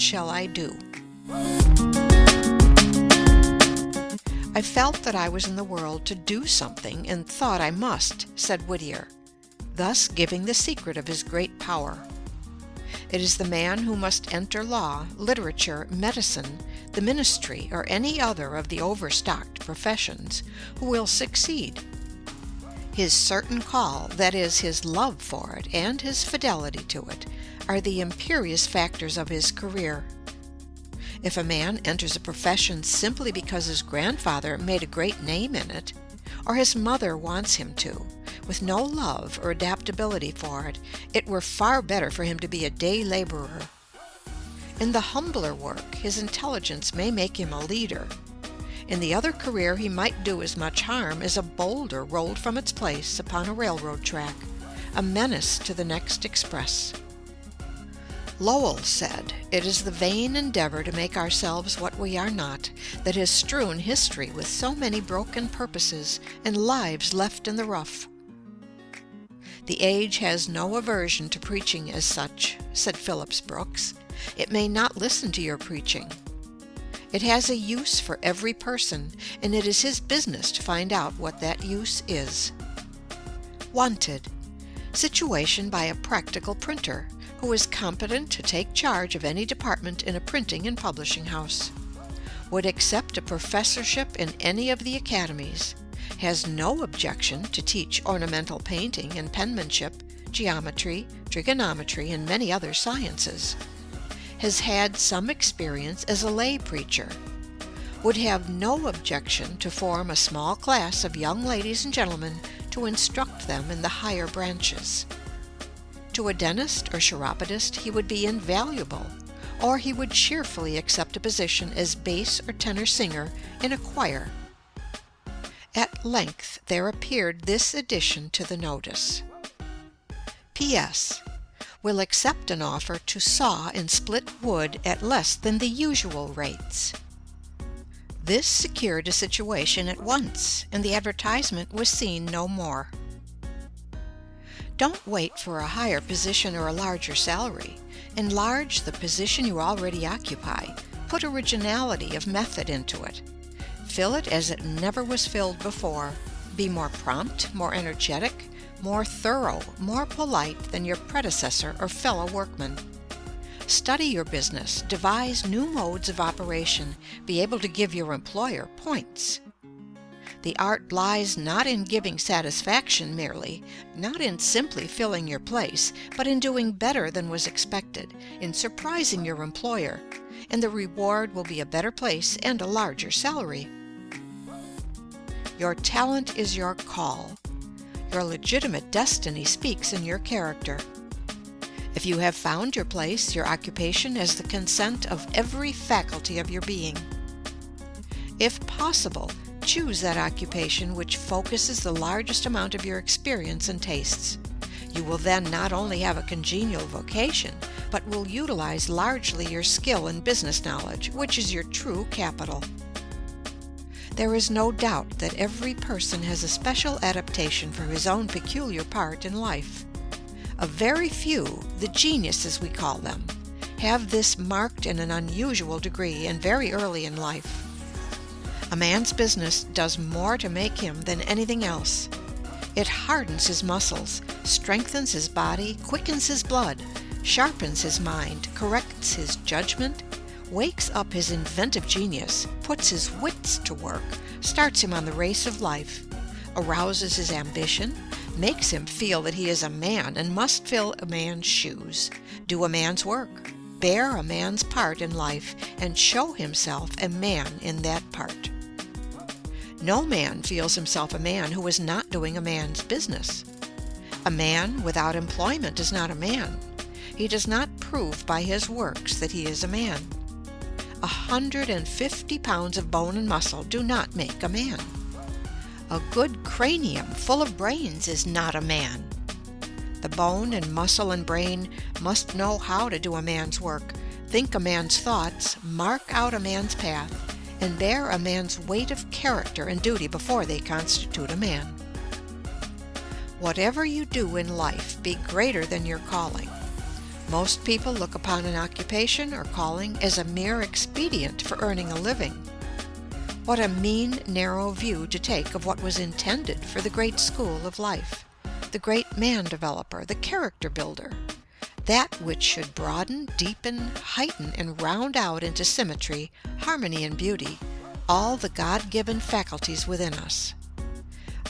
shall I do? I felt that I was in the world to do something and thought I must, said Whittier, thus giving the secret of his great power. It is the man who must enter law, literature, medicine, the ministry, or any other of the overstocked professions, who will succeed. His certain call, that is, his love for it and his fidelity to it, are the imperious factors of his career. If a man enters a profession simply because his grandfather made a great name in it, or his mother wants him to, with no love or adaptability for it, it were far better for him to be a day laborer. In the humbler work, his intelligence may make him a leader. In the other career, he might do as much harm as a boulder rolled from its place upon a railroad track, a menace to the next express. Lowell said, "It is the vain endeavor to make ourselves what we are not that has strewn history with so many broken purposes and lives left in the rough." The age has no aversion to preaching as such, said Phillips Brooks. It may not listen to your preaching. It has a use for every person, and it is his business to find out what that use is. Wanted. Situation by a practical printer, who is competent to take charge of any department in a printing and publishing house. Would accept a professorship in any of the academies. Has no objection to teach ornamental painting and penmanship, geometry, trigonometry, and many other sciences. Has had some experience as a lay preacher. Would have no objection to form a small class of young ladies and gentlemen to instruct them in the higher branches. To a dentist or chiropodist he would be invaluable, or he would cheerfully accept a position as bass or tenor singer in a choir. At length there appeared this addition to the notice. P.S. Will accept an offer to saw and split wood at less than the usual rates. This secured a situation at once, and the advertisement was seen no more. Don't wait for a higher position or a larger salary. Enlarge the position you already occupy. Put originality of method into it. Fill it as it never was filled before. Be more prompt, more energetic, more thorough, more polite than your predecessor or fellow workman. Study your business, devise new modes of operation, be able to give your employer points. The art lies not in giving satisfaction merely, not in simply filling your place, but in doing better than was expected, in surprising your employer, and the reward will be a better place and a larger salary. Your talent is your call. Your legitimate destiny speaks in your character. If you have found your place, your occupation has the consent of every faculty of your being. If possible, choose that occupation which focuses the largest amount of your experience and tastes. You will then not only have a congenial vocation, but will utilize largely your skill and business knowledge, which is your true capital. There is no doubt that every person has a special adaptation for his own peculiar part in life. A very few, the geniuses we call them, have this marked in an unusual degree and very early in life. A man's business does more to make him than anything else. It hardens his muscles, strengthens his body, quickens his blood, sharpens his mind, corrects his judgment, wakes up his inventive genius, puts his wits to work, starts him on the race of life, arouses his ambition, makes him feel that he is a man and must fill a man's shoes, do a man's work, bear a man's part in life, and show himself a man in that part. No man feels himself a man who is not doing a man's business. A man without employment is not a man. He does not prove by his works that he is a man. 150 pounds of bone and muscle do not make a man. A good cranium full of brains is not a man. The bone and muscle and brain must know how to do a man's work, think a man's thoughts, mark out a man's path, and bear a man's weight of character and duty before they constitute a man. Whatever you do in life, be greater than your calling. Most people look upon an occupation or calling as a mere expedient for earning a living. What a mean, narrow view to take of what was intended for the great school of life, the great man developer, the character builder, that which should broaden, deepen, heighten, and round out into symmetry, harmony, and beauty all the God-given faculties within us.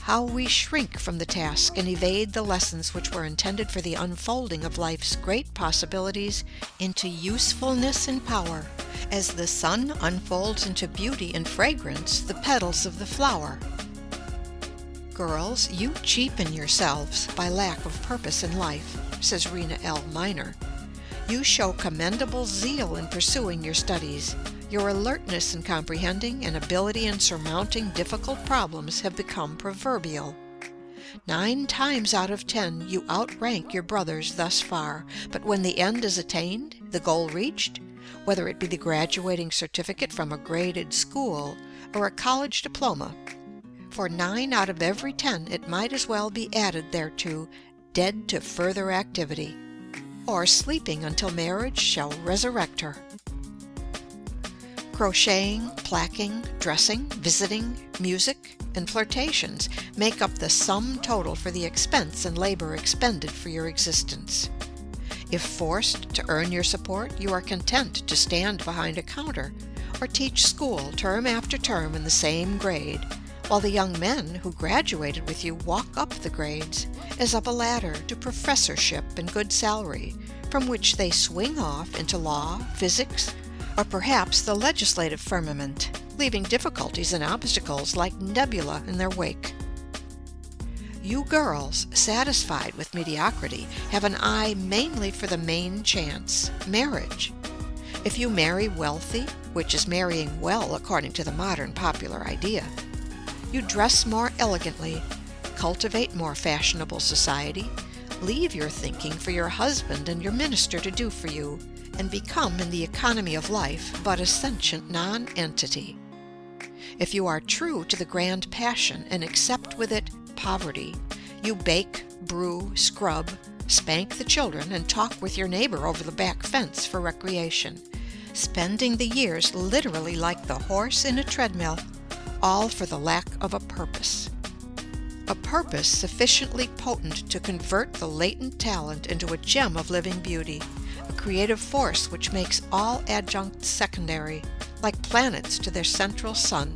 How we shrink from the task and evade the lessons which were intended for the unfolding of life's great possibilities into usefulness and power, as the sun unfolds into beauty and fragrance the petals of the flower. Girls, you cheapen yourselves by lack of purpose in life, says Rena L. Miner. You show commendable zeal in pursuing your studies. Your alertness in comprehending and ability in surmounting difficult problems have become proverbial. 9 times out of 10 you outrank your brothers thus far, but when the end is attained, the goal reached, whether it be the graduating certificate from a graded school or a college diploma, for 9 out of every 10 it might as well be added thereto, dead to further activity, or sleeping until marriage shall resurrect her. Crocheting, placking, dressing, visiting, music, and flirtations make up the sum total for the expense and labor expended for your existence. If forced to earn your support, you are content to stand behind a counter or teach school term after term in the same grade, while the young men who graduated with you walk up the grades as up a ladder to professorship and good salary, from which they swing off into law, physics, or perhaps the legislative firmament, leaving difficulties and obstacles like nebula in their wake. You girls, satisfied with mediocrity, have an eye mainly for the main chance, marriage. If you marry wealthy, which is marrying well according to the modern popular idea, you dress more elegantly, cultivate more fashionable society, leave your thinking for your husband and your minister to do for you, and become in the economy of life but a sentient non-entity. If you are true to the grand passion and accept with it poverty, you bake, brew, scrub, spank the children, and talk with your neighbor over the back fence for recreation, spending the years literally like the horse in a treadmill, all for the lack of a purpose. A purpose sufficiently potent to convert the latent talent into a gem of living beauty, a creative force which makes all adjuncts secondary, like planets to their central sun.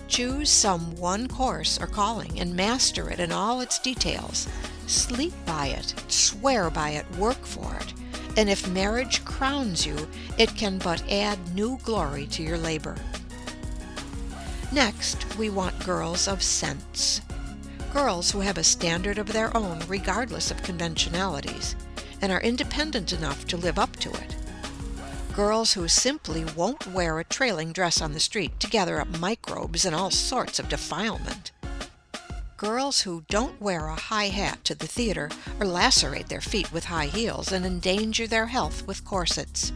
Choose some one course or calling and master it in all its details. Sleep by it, swear by it, work for it, and if marriage crowns you, it can but add new glory to your labor. Next, we want girls of sense. Girls who have a standard of their own regardless of conventionalities, and are independent enough to live up to it. Girls who simply won't wear a trailing dress on the street to gather up microbes and all sorts of defilement. Girls who don't wear a high hat to the theater or lacerate their feet with high heels and endanger their health with corsets.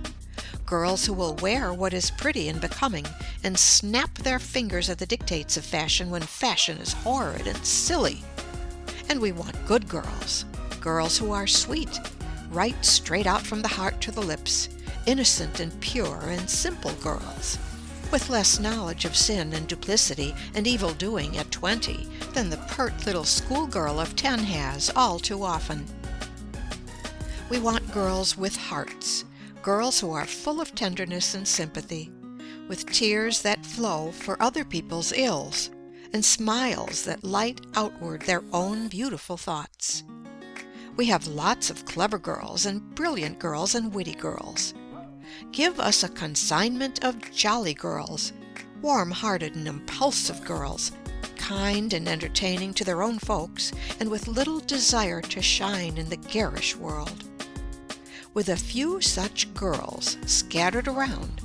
Girls who will wear what is pretty and becoming and snap their fingers at the dictates of fashion when fashion is horrid and silly. And we want good girls, girls who are sweet, right straight out from the heart to the lips, innocent and pure and simple girls, with less knowledge of sin and duplicity and evil doing at 20 than the pert little schoolgirl of 10 has all too often. We want girls with hearts, girls who are full of tenderness and sympathy, with tears that flow for other people's ills, and smiles that light outward their own beautiful thoughts. We have lots of clever girls and brilliant girls and witty girls. Give us a consignment of jolly girls, warm-hearted and impulsive girls, kind and entertaining to their own folks, and with little desire to shine in the garish world. With a few such girls scattered around,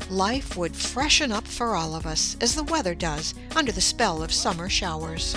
life would freshen up for all of us, as the weather does under the spell of summer showers.